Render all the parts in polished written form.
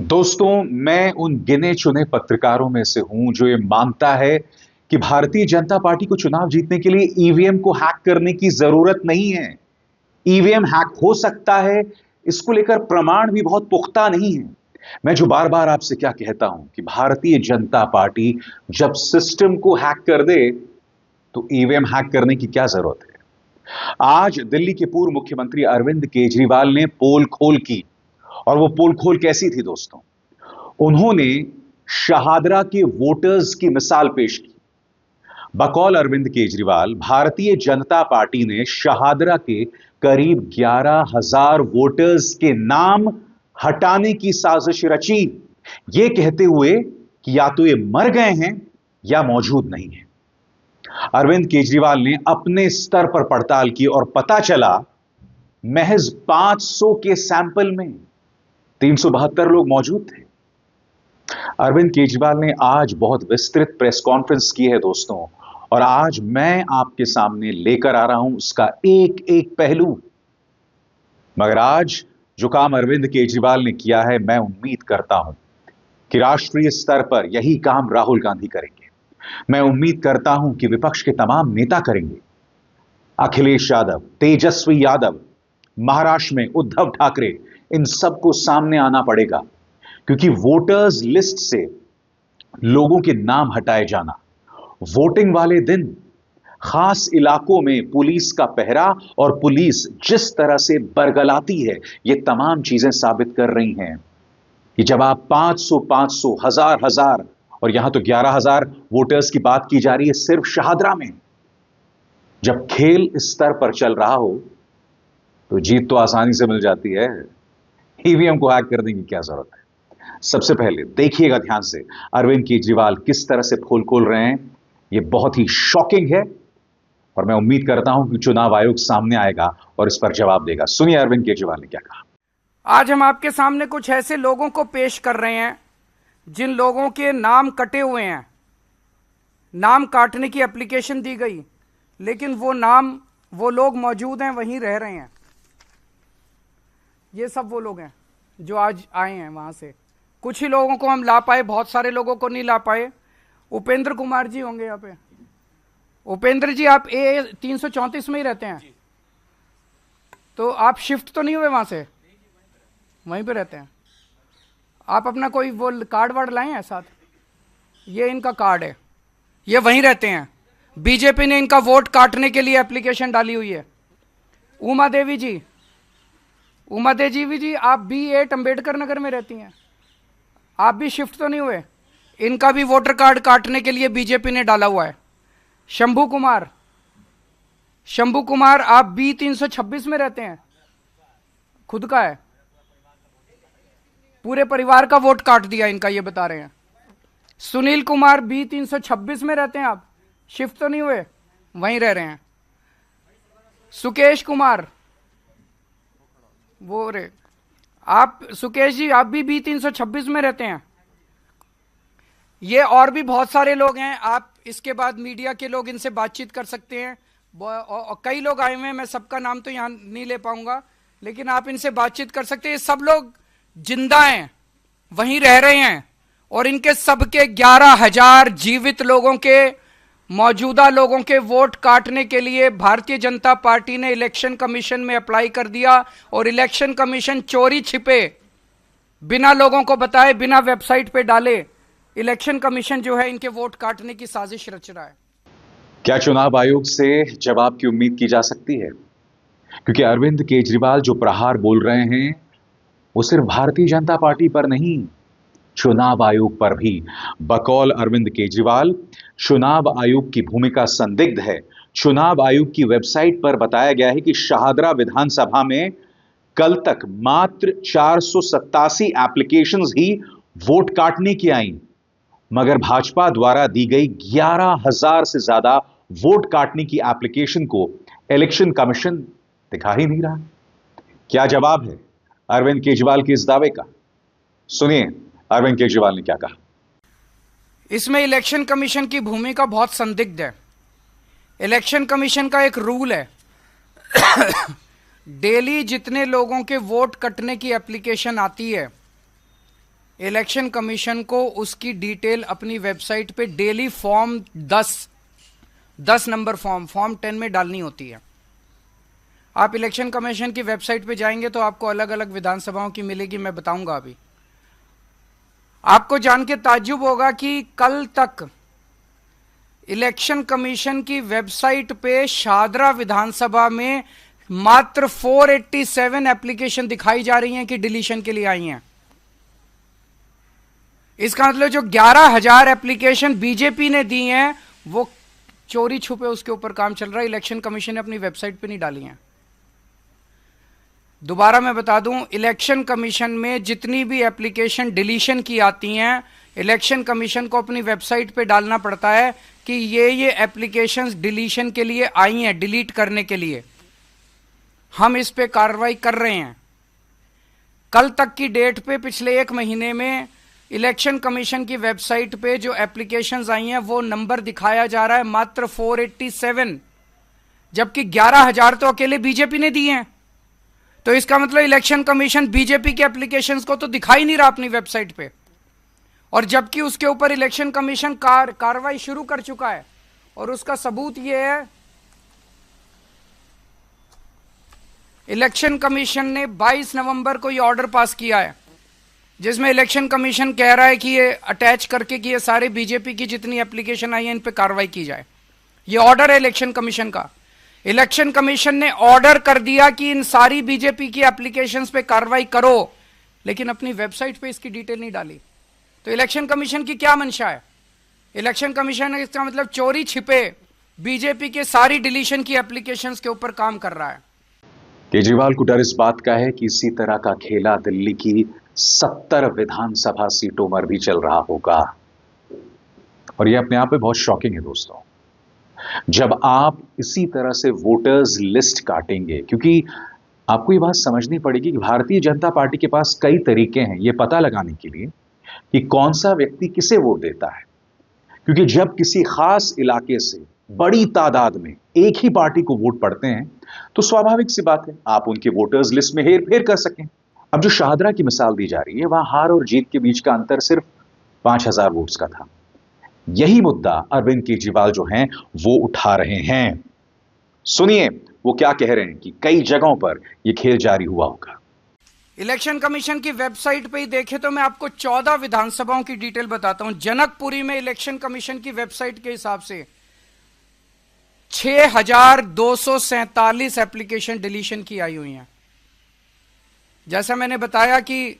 दोस्तों, मैं उन गिने चुने पत्रकारों में से हूं जो ये मानता है कि भारतीय जनता पार्टी को चुनाव जीतने के लिए ईवीएम को हैक करने की जरूरत नहीं है। ईवीएम हैक हो सकता है, इसको लेकर प्रमाण भी बहुत पुख्ता नहीं है। मैं जो बार बार आपसे क्या कहता हूं कि भारतीय जनता पार्टी जब सिस्टम को हैक कर दे तो ईवीएम हैक करने की क्या जरूरत है। आज दिल्ली के पूर्व मुख्यमंत्री अरविंद केजरीवाल ने पोल खोल की, और वो पोल खोल कैसी थी दोस्तों? उन्होंने शहादरा के वोटर्स की मिसाल पेश की। बकौल अरविंद केजरीवाल, भारतीय जनता पार्टी ने शहादरा के करीब 11,000 वोटर्स के नाम हटाने की साजिश रची, यह कहते हुए कि या तो ये मर गए हैं या मौजूद नहीं है। अरविंद केजरीवाल ने अपने स्तर पर पड़ताल की और पता चला महज 500 के सैंपल में 372 लोग मौजूद थे। अरविंद केजरीवाल ने आज बहुत विस्तृत प्रेस कॉन्फ्रेंस की है दोस्तों, और आज मैं आपके सामने लेकर आ रहा हूं उसका एक एक पहलू। मगर आज जो काम अरविंद केजरीवाल ने किया है, मैं उम्मीद करता हूं कि राष्ट्रीय स्तर पर यही काम राहुल गांधी करेंगे। मैं उम्मीद करता हूं कि विपक्ष के तमाम नेता करेंगे। अखिलेश यादव, तेजस्वी यादव, महाराष्ट्र में उद्धव ठाकरे, इन सबको सामने आना पड़ेगा, क्योंकि वोटर्स लिस्ट से लोगों के नाम हटाए जाना, वोटिंग वाले दिन खास इलाकों में पुलिस का पहरा और पुलिस जिस तरह से बरगलाती है, ये तमाम चीजें साबित कर रही हैं कि जब आप 500, हजार हजार, और यहां तो 11,000 वोटर्स की बात की जा रही है सिर्फ शहादरा में, जब खेल इस स्तर पर चल रहा हो तो जीत तो आसानी से मिल जाती है। ईवीएम को हैक करने की क्या जरूरत है? सबसे पहले देखिएगा ध्यान से अरविंद केजरीवाल किस तरह से पोल खोल रहे हैं। यह बहुत ही शॉकिंग है, और मैं उम्मीद करता हूं कि चुनाव आयोग सामने आएगा और इस पर जवाब देगा। सुनिए अरविंद केजरीवाल ने क्या कहा। आज हम आपके सामने कुछ ऐसे लोगों को पेश कर रहे हैं जिन लोगों के नाम कटे हुए हैं। नाम काटने की एप्लीकेशन दी गई, लेकिन वो लोग मौजूद हैं, वहीं रह रहे हैं। ये सब वो लोग हैं जो आज आए हैं वहां से। कुछ ही लोगों को हम ला पाए, बहुत सारे लोगों को नहीं ला पाए। उपेंद्र कुमार जी होंगे यहाँ पे। उपेंद्र जी, आप ए 334 में ही रहते हैं, तो आप शिफ्ट तो नहीं हुए वहां से? वहीं पे रहते हैं आप? अपना कोई वो कार्ड वार्ड लाए हैं साथ? ये इनका कार्ड है, ये वहीं रहते हैं। बीजेपी ने इनका वोट काटने के लिए एप्लीकेशन डाली हुई है। उमा देवी जी, आप B8 अंबेडकर नगर में रहती हैं, आप भी शिफ्ट तो नहीं हुए? इनका भी वोटर कार्ड काटने के लिए बीजेपी ने डाला हुआ है। शंभू कुमार, आप B326 में रहते हैं, खुद का है, पूरे परिवार का वोट काट दिया इनका, ये बता रहे हैं। सुनील कुमार, B326 में रहते हैं आप, शिफ्ट तो नहीं हुए, वहीं रह रहे हैं। सुकेश कुमार, सुकेश जी, आप भी B326 में रहते हैं। ये और भी बहुत सारे लोग हैं। आप इसके बाद मीडिया के लोग इनसे बातचीत कर सकते हैं। कई लोग आए हुए हैं, मैं सबका नाम तो यहां नहीं ले पाऊंगा, लेकिन आप इनसे बातचीत कर सकते हैं। ये सब लोग जिंदा हैं, वहीं रह रहे हैं, और इनके सबके 11,000 जीवित लोगों के, मौजूदा लोगों के वोट काटने के लिए भारतीय जनता पार्टी ने इलेक्शन कमीशन में अप्लाई कर दिया, और इलेक्शन कमीशन चोरी छिपे, बिना लोगों को बताए, बिना वेबसाइट पे डाले, इलेक्शन कमीशन जो है इनके वोट काटने की साजिश रच रहा है। क्या चुनाव आयोग से जवाब की उम्मीद की जा सकती है? क्योंकि अरविंद केजरीवाल जो प्रहार बोल रहे हैं वो सिर्फ भारतीय जनता पार्टी पर नहीं, चुनाव आयोग पर भी। बकौल अरविंद केजरीवाल, चुनाव आयोग की भूमिका संदिग्ध है। चुनाव आयोग की वेबसाइट पर बताया गया है कि शाहदरा विधानसभा में कल तक मात्र 487 एप्लीकेशंस ही वोट काटने की आई, मगर भाजपा द्वारा दी गई 11,000 से ज्यादा वोट काटने की एप्लीकेशन को इलेक्शन कमीशन दिखा ही नहीं रहा। क्या जवाब है अरविंद केजरीवाल के इस दावे का? सुनिए अरविंद केजरीवाल ने क्या कहा। इसमें इलेक्शन कमीशन की भूमिका बहुत संदिग्ध है। इलेक्शन कमीशन का एक रूल है डेली जितने लोगों के वोट कटने की एप्लीकेशन आती है इलेक्शन कमीशन को उसकी डिटेल अपनी वेबसाइट पे डेली फॉर्म 10 नंबर फॉर्म 10 में डालनी होती है। आप इलेक्शन कमीशन की वेबसाइट पे जाएंगे तो आपको अलग अलग विधानसभाओं की मिलेगी, मैं बताऊंगा अभी। आपको जान के ताज्जुब होगा कि कल तक इलेक्शन कमीशन की वेबसाइट पे शाहदरा विधानसभा में मात्र 487 एप्लीकेशन दिखाई जा रही हैं कि डिलीशन के लिए आई हैं। इसका मतलब जो 11,000 एप्लीकेशन बीजेपी ने दी हैं वो चोरी छुपे उसके ऊपर काम चल रहा है, इलेक्शन कमीशन ने अपनी वेबसाइट पे नहीं डाली हैं। दोबारा मैं बता दूं, इलेक्शन कमीशन में जितनी भी एप्लीकेशन डिलीशन की आती हैं, इलेक्शन कमीशन को अपनी वेबसाइट पे डालना पड़ता है कि ये एप्लीकेशंस डिलीशन के लिए आई हैं, डिलीट करने के लिए हम इस पे कार्रवाई कर रहे हैं। कल तक की डेट पे पिछले 1 महीने में इलेक्शन कमीशन की वेबसाइट पे जो एप्लीकेशंस आई हैं वो नंबर दिखाया जा रहा है मात्र 487, जबकि 11,000 तो अकेले बीजेपी ने दिए हैं। तो इसका मतलब इलेक्शन कमीशन बीजेपी के एप्लीकेशंस को तो दिखाई नहीं रहा अपनी वेबसाइट पे, और जबकि उसके ऊपर इलेक्शन कमीशन कार्रवाई शुरू कर चुका है। और उसका सबूत यह है, इलेक्शन कमीशन ने 22 नवंबर को यह ऑर्डर पास किया है जिसमें इलेक्शन कमीशन कह रहा है कि ये अटैच करके कि ये सारे बीजेपी की जितनी एप्लीकेशन आई है इन पे कार्रवाई की जाए। ये ऑर्डर है इलेक्शन कमीशन का। इलेक्शन कमीशन ने ऑर्डर कर दिया कि इन सारी बीजेपी की एप्लीकेशंस पे कार्रवाई करो, लेकिन अपनी वेबसाइट पे इसकी डिटेल नहीं डाली। तो इलेक्शन कमीशन की क्या मंशा है? इलेक्शन कमीशन इसका मतलब चोरी छिपे बीजेपी के सारी डिलीशन की एप्लीकेशंस के ऊपर काम कर रहा है। केजरीवाल को डर इस बात का है कि इसी तरह का खेला दिल्ली की 70 विधानसभा सीटों पर भी चल रहा होगा। और यह अपने आप में बहुत शॉकिंग है दोस्तों, जब आप इसी तरह से वोटर्स लिस्ट काटेंगे, क्योंकि आपको ये बात समझनी पड़ेगी कि भारतीय जनता पार्टी के पास कई तरीके हैं यह पता लगाने के लिए कि कौन सा व्यक्ति किसे वोट देता है। क्योंकि जब किसी खास इलाके से बड़ी तादाद में एक ही पार्टी को वोट पड़ते हैं तो स्वाभाविक सी बात है आप उनके वोटर्स लिस्ट में हेर फेर कर सकें। अब जो शाहदरा की मिसाल दी जा रही है वहां हार और जीत के बीच का अंतर सिर्फ 5,000 वोट्स का था। यही मुद्दा अरविंद केजरीवाल जो हैं वो उठा रहे हैं। सुनिए वो क्या कह रहे हैं कि कई जगहों पर यह खेल जारी हुआ होगा। इलेक्शन कमीशन की वेबसाइट पे ही देखे तो मैं आपको 14 विधानसभाओं की डिटेल बताता हूं। जनकपुरी में इलेक्शन कमीशन की वेबसाइट के हिसाब से 6,247 एप्लीकेशन डिलीशन की आई हुई हैं। जैसा मैंने बताया कि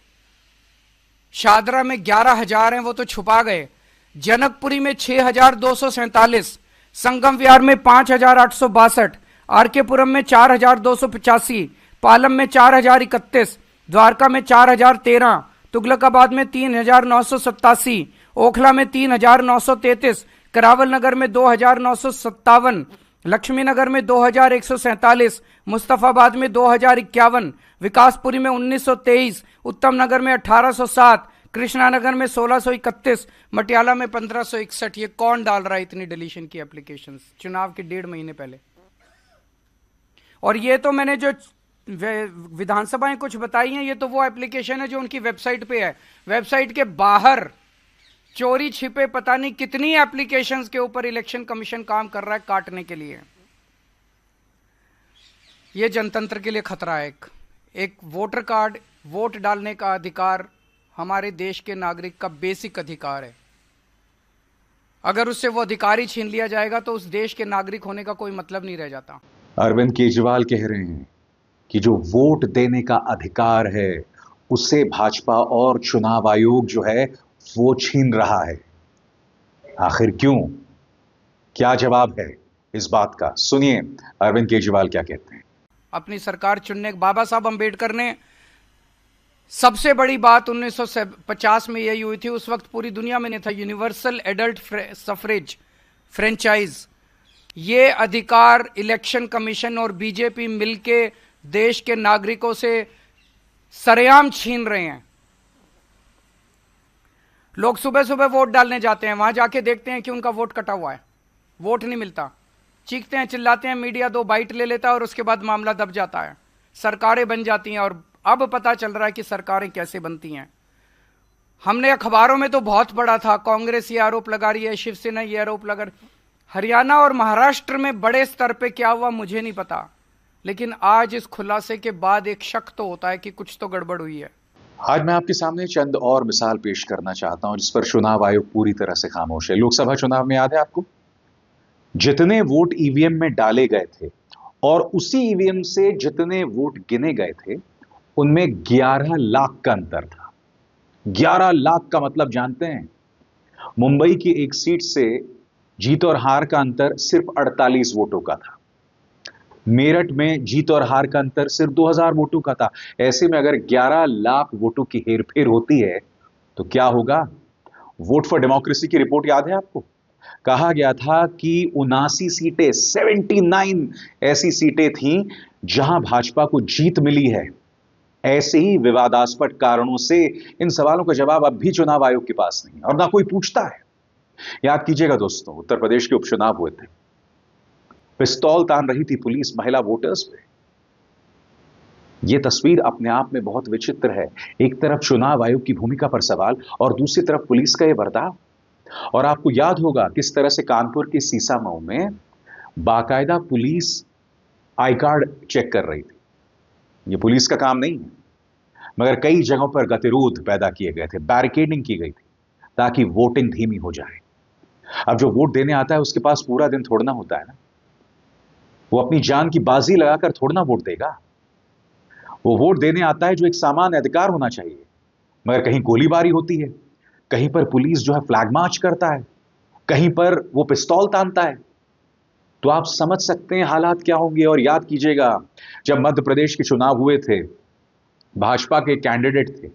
शाहदरा में 11,000 हैं, वो तो छुपा गए। जनकपुरी में 6,247, संगम विहार में 5,862, आरकेपुरम में 4,285, पालम में 4,031, द्वारका में 4,013, तुगलकाबाद में 3,987, ओखला में 3,933, करावल नगर में 2,957, लक्ष्मी नगर में 2,147, मुस्तफाबाद में 2,051, विकासपुरी में 1,923, उत्तम नगर में 1,807, कृष्णा नगर में 1,631, मटियाला में 1,561। ये कौन डाल रहा है इतनी डिलीशन की एप्लीकेशंस चुनाव के 1.5 महीने पहले? और ये तो मैंने जो विधानसभाएं कुछ बताई हैं, ये तो वो एप्लीकेशन है जो उनकी वेबसाइट पे है। वेबसाइट के बाहर चोरी छिपे पता नहीं कितनी एप्लीकेशंस के ऊपर इलेक्शन कमीशन काम कर रहा है काटने के लिए। ये जनतंत्र के लिए खतरा है। एक वोटर कार्ड, वोट डालने का अधिकार हमारे देश के नागरिक का बेसिक अधिकार है। अगर उससे वो अधिकार ही छीन लिया जाएगा तो उस देश के नागरिक होने का कोई मतलब नहीं रह जाता। अरविंद केजरीवाल कह रहे हैं कि जो वोट देने का अधिकार है उसे भाजपा और चुनाव आयोग जो है वो छीन रहा है। आखिर क्यों? क्या जवाब है इस बात का? सुनिए अरविंद केजरीवाल क्या कहते हैं। अपनी सरकार चुनने बाबा साहब अंबेडकर ने सबसे बड़ी बात 1950 में यही हुई थी, उस वक्त पूरी दुनिया में नहीं था, यूनिवर्सल एडल्ट सफरेज फ्रेंचाइज। ये अधिकार इलेक्शन कमीशन और बीजेपी मिलके देश के नागरिकों से सरेआम छीन रहे हैं। लोग सुबह सुबह वोट डालने जाते हैं, वहां जाके देखते हैं कि उनका वोट कटा हुआ है, वोट नहीं मिलता, चीखते हैं चिल्लाते हैं, मीडिया 2 बाइट ले लेता है और उसके बाद मामला दब जाता है, सरकारें बन जाती हैं। और अब पता चल रहा है कि सरकारें कैसे बनती हैं। हमने अखबारों में तो बहुत पढ़ा था, कांग्रेस ये आरोप लगा रही है, शिवसेना ये आरोप लगा रही है। हरियाणा और महाराष्ट्र में बड़े स्तर पे क्या हुआ मुझे नहीं पता, लेकिन आज इस खुलासे के बाद एक शक तो होता है कि कुछ तो गड़बड़ हुई है। आज मैं आपके सामने चंद और मिसाल पेश करना चाहता हूं जिस पर चुनाव आयोग पूरी तरह से खामोश है। लोकसभा चुनाव में याद है आपको, जितने वोट ईवीएम में डाले गए थे और उसी ईवीएम से जितने वोट गिने गए थे उनमें 11 लाख का अंतर था। 11 लाख का मतलब जानते हैं? मुंबई की एक सीट से जीत और हार का अंतर सिर्फ 48 वोटों का था। मेरठ में जीत और हार का अंतर सिर्फ 2000 वोटों का था। ऐसे में अगर 11 लाख वोटों की हेरफेर होती है तो क्या होगा? वोट फॉर डेमोक्रेसी की रिपोर्ट याद है आपको? कहा गया था कि 79 सीटें, 79 ऐसी सीटें थीं जहां भाजपा को जीत मिली है। ऐसे ही विवादास्पद कारणों से इन सवालों का जवाब अब भी चुनाव आयोग के पास नहीं है और ना कोई पूछता है। याद कीजिएगा दोस्तों, उत्तर प्रदेश के उपचुनाव हुए थे, पिस्तौल तान रही थी पुलिस महिला वोटर्स पे। यह तस्वीर अपने आप में बहुत विचित्र है। एक तरफ चुनाव आयोग की भूमिका पर सवाल और दूसरी तरफ पुलिस का यह बर्ताव। और आपको याद होगा किस तरह से कानपुर के सीसामऊ में बाकायदा पुलिस आई कार्ड चेक कर रही थी। यह पुलिस का काम नहीं है, मगर कई जगहों पर गतिरोध पैदा किए गए थे, बैरिकेडिंग की गई थी ताकि वोटिंग धीमी हो जाए। अब जो वोट देने आता है उसके पास पूरा दिन थोड़ना होता है ना, वो अपनी जान की बाजी लगाकर थोड़ना वोट देगा। वो वोट देने आता है जो एक सामान्य अधिकार होना चाहिए, मगर कहीं गोलीबारी होती है, कहीं पर पुलिस जो है फ्लैग मार्च करता है, कहीं पर वो पिस्तौल तानता है। तो आप समझ सकते हैं हालात क्या होंगे। और याद कीजिएगा, जब मध्य प्रदेश के चुनाव हुए थे, भाजपा के कैंडिडेट थे,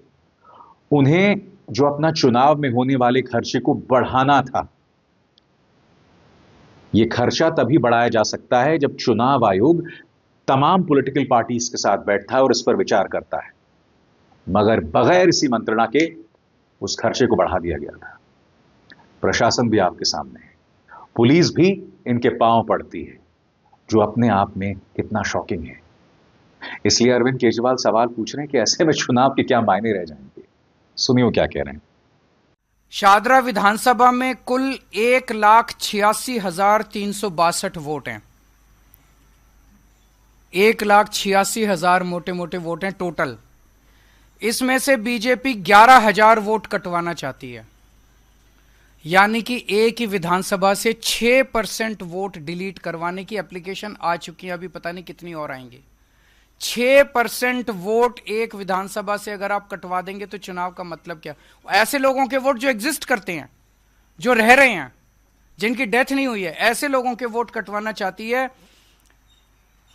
उन्हें जो अपना चुनाव में होने वाले खर्चे को बढ़ाना था, यह खर्चा तभी बढ़ाया जा सकता है जब चुनाव आयोग तमाम पॉलिटिकल पार्टीज के साथ बैठता है और इस पर विचार करता है। मगर बगैर इसी मंत्रणा के उस खर्चे को बढ़ा दिया गया था। प्रशासन भी आपके सामने है, पुलिस भी इनके पांव पड़ती है, जो अपने आप में कितना शॉकिंग है। इसलिए अरविंद केजरीवाल सवाल पूछ रहे हैं कि ऐसे में चुनाव के क्या मायने रह जाएंगे। सुनिए वो क्या कह रहे हैं। शादरा विधानसभा में कुल 1,86,362 वोट हैं। 1,86,000 मोटे मोटे वोट हैं टोटल। इसमें से बीजेपी 11,000 वोट कटवाना चाहती है, यानी कि एक ही विधानसभा से 6% वोट डिलीट करवाने की एप्लीकेशन आ चुकी है। अभी पता नहीं कितनी और आएंगी। 6% वोट एक विधानसभा से अगर आप कटवा देंगे तो चुनाव का मतलब क्या? ऐसे लोगों के वोट जो एग्जिस्ट करते हैं, जो रह रहे हैं, जिनकी डेथ नहीं हुई है, ऐसे लोगों के वोट कटवाना चाहती है।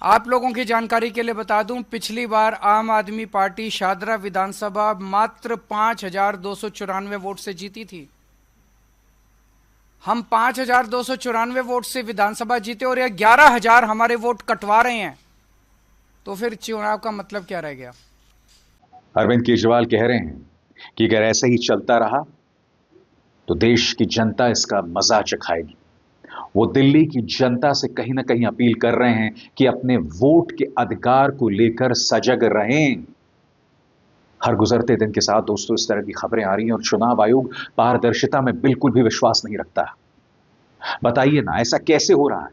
आप लोगों की जानकारी के लिए बता दूं, पिछली बार आम आदमी पार्टी शादरा विधानसभा मात्र 5,294 वोट से जीती थी। हम 5,294 वोट से विधानसभा जीते और ये 11,000 हमारे वोट कटवा रहे हैं, तो फिर चुनाव का मतलब क्या रह गया? अरविंद केजरीवाल कह रहे हैं कि अगर ऐसे ही चलता रहा तो देश की जनता इसका मजा चखाएगी। वो दिल्ली की जनता से कहीं ना कहीं अपील कर रहे हैं कि अपने वोट के अधिकार को लेकर सजग रहें। हर गुजरते दिन के साथ दोस्तों इस तरह की खबरें आ रही हैं और चुनाव आयोग पारदर्शिता में बिल्कुल भी विश्वास नहीं रखता। बताइए ना, ऐसा कैसे हो रहा है?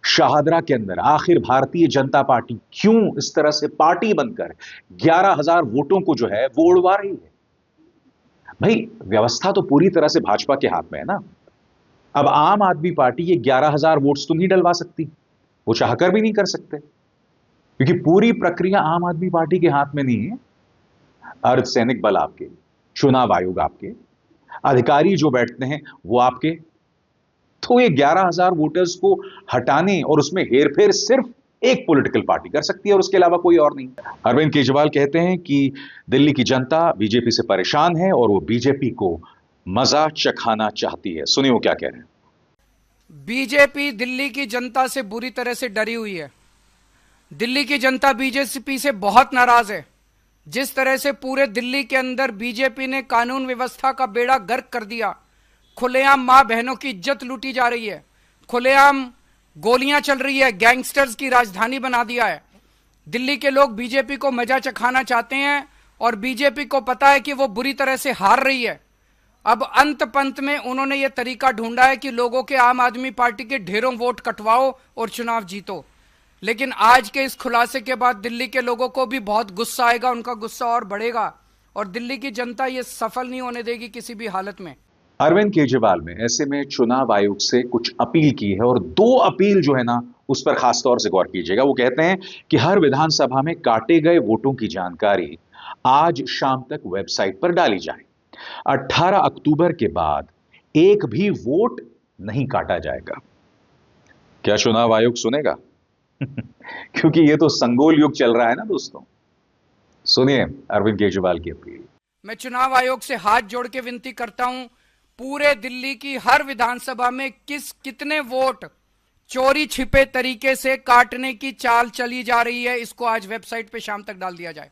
शाहदरा के अंदर आखिर भारतीय जनता पार्टी क्यों इस तरह से पार्टी बनकर 11,000 वोटों को जो है वो उड़वा रही है? भाई, व्यवस्था तो पूरी तरह से भाजपा के हाथ में है ना। अब आम आदमी पार्टी ये 11,000 वोट्स तो नहीं डलवा सकती, वो चाहकर भी नहीं कर सकते, क्योंकि पूरी प्रक्रिया आम आदमी पार्टी के हाथ में नहीं है। अर्धसैनिक बल आपके, चुनाव आयोग आपके, अधिकारी जो बैठते हैं वो आपके। तो ये 11,000 वोटर्स को हटाने और उसमें हेरफेर सिर्फ एक पॉलिटिकल पार्टी कर सकती है और उसके अलावा कोई और नहीं। अरविंद केजरीवाल कहते हैं कि दिल्ली की जनता बीजेपी से परेशान है और वो बीजेपी को मजा चखाना चाहती है। सुनिए वो क्या कह रहे हैं। बीजेपी दिल्ली की जनता से बुरी तरह से डरी हुई है। दिल्ली की जनता बीजेपी से बहुत नाराज है। जिस तरह से पूरे दिल्ली के अंदर बीजेपी ने कानून व्यवस्था का बेड़ा गर्क कर दिया, खुलेआम मां बहनों की इज्जत लूटी जा रही है, खुलेआम गोलियां चल रही है, गैंगस्टर्स की राजधानी बना दिया है। दिल्ली के लोग बीजेपी को मजा चखाना चाहते हैं और बीजेपी को पता है कि वो बुरी तरह से हार रही है। अब अंत पंत में उन्होंने ये तरीका ढूंढा है कि लोगों के आम आदमी पार्टी के ढेरों वोट कटवाओ और चुनाव जीतो। लेकिन आज के इस खुलासे के बाद दिल्ली के लोगों को भी बहुत गुस्सा आएगा, उनका गुस्सा और बढ़ेगा और दिल्ली की जनता ये सफल नहीं होने देगी किसी भी हालत में। अरविंद केजरीवाल में ऐसे में चुनाव आयोग से कुछ अपील की है और दो अपील जो है ना उस पर खास तौर से गौर कीजिएगा। वो कहते हैं कि हर विधानसभा में काटे गए वोटों की जानकारी आज शाम तक वेबसाइट पर डाली जाए। 18 अक्टूबर के बाद एक भी वोट नहीं काटा जाएगा। क्या चुनाव आयोग सुनेगा? क्योंकि ये तो संगोल युग चल रहा है ना दोस्तों। सुनिए अरविंद केजरीवाल की अपील। मैं चुनाव आयोग से हाथ जोड़ के विनती करता हूं, पूरे दिल्ली की हर विधानसभा में कितने वोट चोरी छिपे तरीके से काटने की चाल चली जा रही है, इसको आज वेबसाइट पे शाम तक डाल दिया जाए।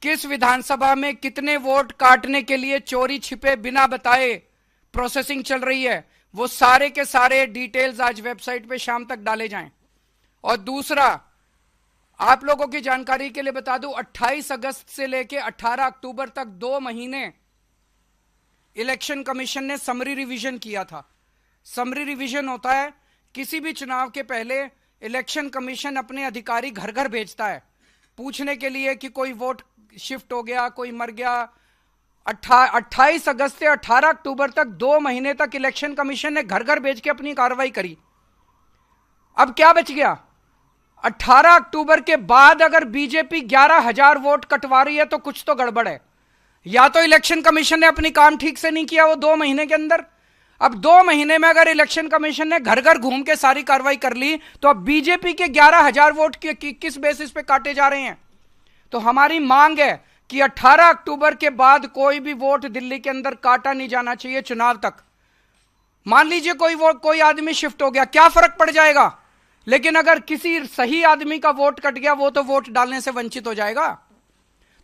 किस विधानसभा में कितने वोट काटने के लिए चोरी छिपे बिना बताए प्रोसेसिंग चल रही है, वो सारे के सारे डिटेल्स आज वेबसाइट पे शाम तक डाले जाएं। और दूसरा, आप लोगों की जानकारी के लिए बता दूं, 28 अगस्त से लेकर 18 अक्टूबर तक 2 महीने इलेक्शन कमीशन ने समरी रिवीजन किया था। समरी रिवीजन होता है किसी भी चुनाव के पहले इलेक्शन कमीशन अपने अधिकारी घर घर भेजता है पूछने के लिए कि कोई वोट शिफ्ट हो गया, कोई मर गया। 28 अगस्त से 18 अक्टूबर तक 2 महीने तक इलेक्शन कमीशन ने घर घर भेज के अपनी कार्रवाई करी। अब क्या बच गया? 18 अक्टूबर के बाद अगर बीजेपी 11,000 वोट कटवा रही है तो कुछ तो गड़बड़ है। या तो इलेक्शन कमीशन ने अपनी काम ठीक से नहीं किया वो 2 महीने के अंदर। अब 2 महीने में अगर इलेक्शन कमीशन ने घर घर घूम के सारी कार्रवाई कर ली तो अब बीजेपी के 11,000 वोट किस बेसिस पे काटे जा रहे हैं? तो हमारी मांग है कि 18 अक्टूबर के बाद कोई भी वोट दिल्ली के अंदर काटा नहीं जाना चाहिए चुनाव तक। मान लीजिए कोई आदमी शिफ्ट हो गया, क्या फर्क पड़ जाएगा? लेकिन अगर किसी सही आदमी का वोट कट गया वो तो वोट डालने से वंचित हो जाएगा।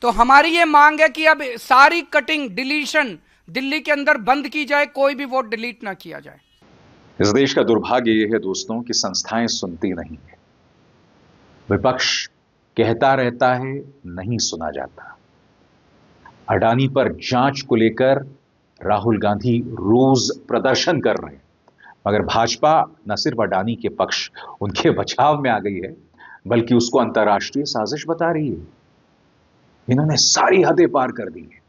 तो हमारी ये मांग है कि अब सारी कटिंग डिलीशन दिल्ली के अंदर बंद की जाए, कोई भी वोट डिलीट ना किया जाए। इस देश का दुर्भाग्य यह है दोस्तों कि संस्थाएं सुनती नहीं है। विपक्ष कहता रहता है, नहीं सुना जाता। अडानी पर जांच को लेकर राहुल गांधी रोज प्रदर्शन कर रहे हैं, मगर भाजपा न सिर्फ अडानी के पक्ष उनके बचाव में आ गई है बल्कि उसको अंतर्राष्ट्रीय साजिश बता रही है। इन्होंने सारी हदें पार कर दी है।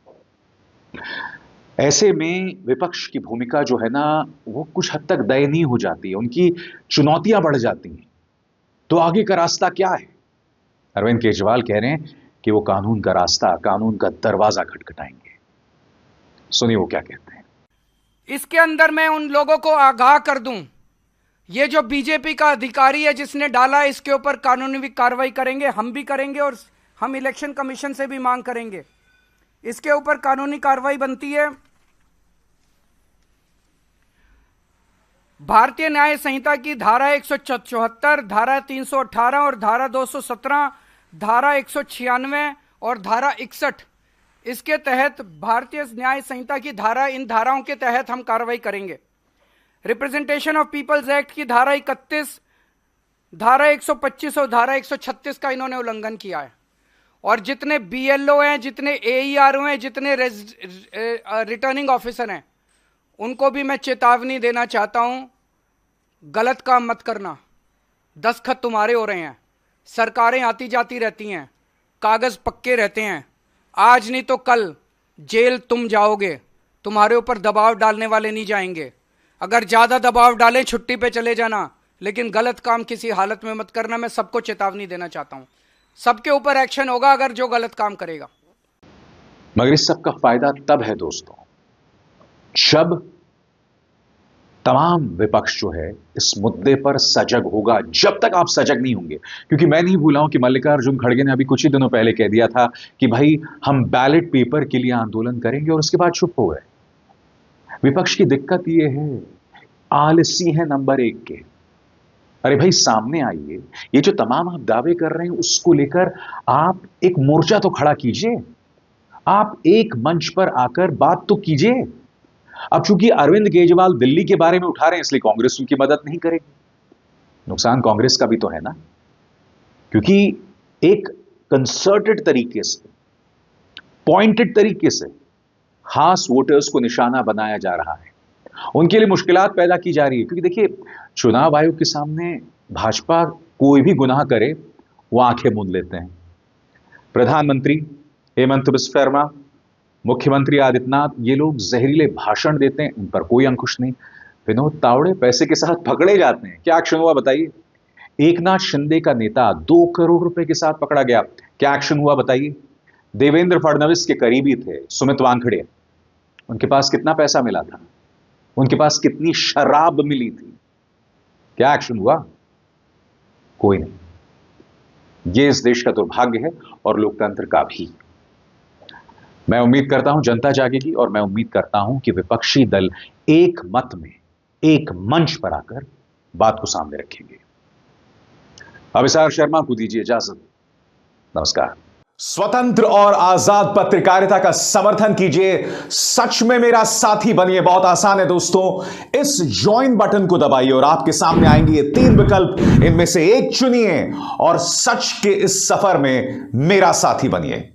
ऐसे में विपक्ष की भूमिका जो है ना वो कुछ हद तक दयनीय हो जाती है, उनकी चुनौतियां बढ़ जाती हैं। तो आगे का रास्ता क्या है? अरविंद केजरीवाल कह रहे हैं कि वो कानून का रास्ता, कानून का दरवाजा खटखटाएंगे। सुनिए वो क्या कहते हैं। इसके अंदर मैं उन लोगों को आगाह कर दूं, ये जो बीजेपी का अधिकारी है जिसने डाला, इसके ऊपर कानूनी कार्रवाई करेंगे, हम भी करेंगे और हम इलेक्शन कमीशन से भी मांग करेंगे। इसके ऊपर कानूनी कार्रवाई बनती है। भारतीय न्याय संहिता की धारा 174, धारा 318 और धारा 217, धारा 196 और धारा 61, इसके तहत भारतीय न्याय संहिता की धारा, इन धाराओं के तहत हम कार्रवाई करेंगे। रिप्रेजेंटेशन ऑफ पीपल्स एक्ट की धारा 31, धारा 125 और धारा 136 का इन्होंने उल्लंघन किया है। और जितने बीएलओ हैं, जितने एईआरओ हैं, जितने रिटर्निंग ऑफिसर हैं, उनको भी मैं चेतावनी देना चाहता हूं, गलत काम मत करना। दस्तखत तुम्हारे हो रहे हैं, सरकारें आती जाती रहती हैं, कागज पक्के रहते हैं, आज नहीं तो कल जेल तुम जाओगे। तुम्हारे ऊपर दबाव डालने वाले नहीं जाएंगे। अगर ज्यादा दबाव डालें छुट्टी पे चले जाना, लेकिन गलत काम किसी हालत में मत करना। मैं सबको चेतावनी देना चाहता हूं, सबके ऊपर एक्शन होगा अगर जो गलत काम करेगा। मगर इस सब का फायदा तब है दोस्तों जब तमाम विपक्ष जो है इस मुद्दे पर सजग होगा। जब तक आप सजग नहीं होंगे, क्योंकि मैं नहीं भूला हूं कि मल्लिकार्जुन खड़गे ने अभी कुछ ही दिनों पहले कह दिया था कि भाई हम बैलेट पेपर के लिए आंदोलन करेंगे, और उसके बाद चुप हो गए। विपक्ष की दिक्कत यह है, आलसी है नंबर 1 के। अरे भाई सामने आइए, ये जो तमाम आप दावे कर रहे हैं उसको लेकर आप एक मोर्चा तो खड़ा कीजिए, आप एक मंच पर आकर बात तो कीजिए। अब चूंकि अरविंद केजरीवाल दिल्ली के बारे में उठा रहे हैं इसलिए कांग्रेस उनकी मदद नहीं करेगी। नुकसान कांग्रेस का भी तो है ना, क्योंकि एक कंसर्टेड तरीके से पॉइंटेड तरीके से खास वोटर्स को निशाना बनाया जा रहा है, उनके लिए मुश्किलात पैदा की जा रही है। क्योंकि देखिए, चुनाव आयोग के सामने भाजपा कोई भी गुनाह करे वो आंखें मूंद लेते हैं। प्रधानमंत्री हेमंत बिस्वा शर्मा, मुख्यमंत्री आदित्यनाथ, ये लोग जहरीले भाषण देते हैं, उन पर कोई अंकुश नहीं। विनोद तावड़े पैसे के साथ पकड़े जाते हैं, क्या एक्शन हुआ बताइए? एकनाथ शिंदे का नेता 2 करोड़ रुपए के साथ पकड़ा गया, क्या एक्शन हुआ बताइए? देवेंद्र फडणवीस के करीबी थे सुमित वानखड़े, उनके पास कितना पैसा मिला था? उनके पास कितनी शराब मिली थी? क्या एक्शन हुआ? कोई नहीं। यह इस देश का दुर्भाग्य है और लोकतंत्र का भी। मैं उम्मीद करता हूं जनता जागेगी और मैं उम्मीद करता हूं कि विपक्षी दल एक मत में, एक मंच पर आकर बात को सामने रखेंगे। अभिसार शर्मा को दीजिए इजाजत। नमस्कार। स्वतंत्र और आजाद पत्रकारिता का समर्थन कीजिए, सच में मेरा साथी बनिए। बहुत आसान है दोस्तों, इस ज्वाइन बटन को दबाइए और आपके सामने आएंगे ये 3 विकल्प, इनमें से एक चुनिए और सच के इस सफर में मेरा साथी बनिए।